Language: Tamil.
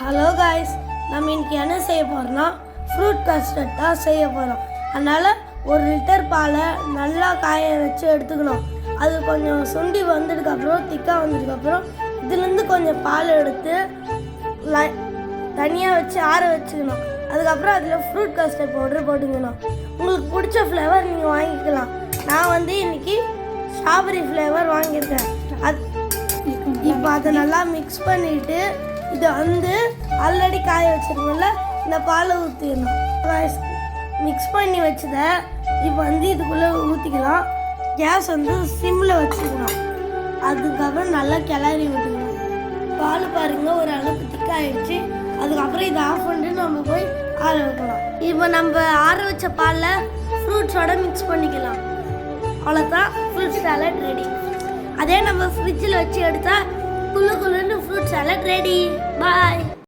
ஹலோ காய்ஸ், நம்ம இன்னைக்கு என்ன செய்ய போகிறோம்னா ஃப்ரூட் கஸ்டர்ட் தான் செய்ய போகிறோம். அதனால் 1 லிட்டர் பாலை நல்லா காய வச்சு எடுத்துக்கணும். அது கொஞ்சம் சுண்டி வந்ததுக்கப்புறம் திக்காக வந்ததுக்கப்புறம் இதுலேருந்து கொஞ்சம் பால் எடுத்து தனியாக வச்சு ஆற வச்சுக்கணும். அதுக்கப்புறம் அதில் ஃப்ரூட் கஸ்டர்ட் பவுடர் போட்டுக்கணும். உங்களுக்கு பிடிச்ச ஃப்ளேவர் நீங்கள் வாங்கிக்கலாம். நான் இன்றைக்கி ஸ்ட்ராபெரி ஃப்ளேவர் வாங்கியிருக்கேன். இப்போ அதை நல்லா மிக்ஸ் பண்ணிவிட்டு இதை ஆல்ரெடி காய வச்சிருக்கோம்ல இந்த பாலை ஊற்றிடணும். மிக்ஸ் பண்ணி வச்சதை இப்போ இதுக்குள்ளே ஊற்றிக்கலாம். கேஸ் சிம்மில் வச்சுக்கலாம். அதுக்கப்புறம் நல்லா கிளறி விட்டுக்கணும். பால் பாருங்கள் ஒரு அளவுக்கு திக்காகிடுச்சு. அதுக்கப்புறம் இதை ஆஃப் பண்ணிட்டு நம்ம போய் ஆற வைக்கலாம். இப்போ நம்ம ஆற வச்ச பாலில் ஃப்ரூட்ஸோட மிக்ஸ் பண்ணிக்கலாம். அவ்வளோதான், ஃப்ரூட் சாலட் ரெடி. அதே நம்ம ஃப்ரிட்ஜில் வச்சு எடுத்தால் குள்ளுன்னு ஃப்ரூட் சாலட் ரெடி. பாய்.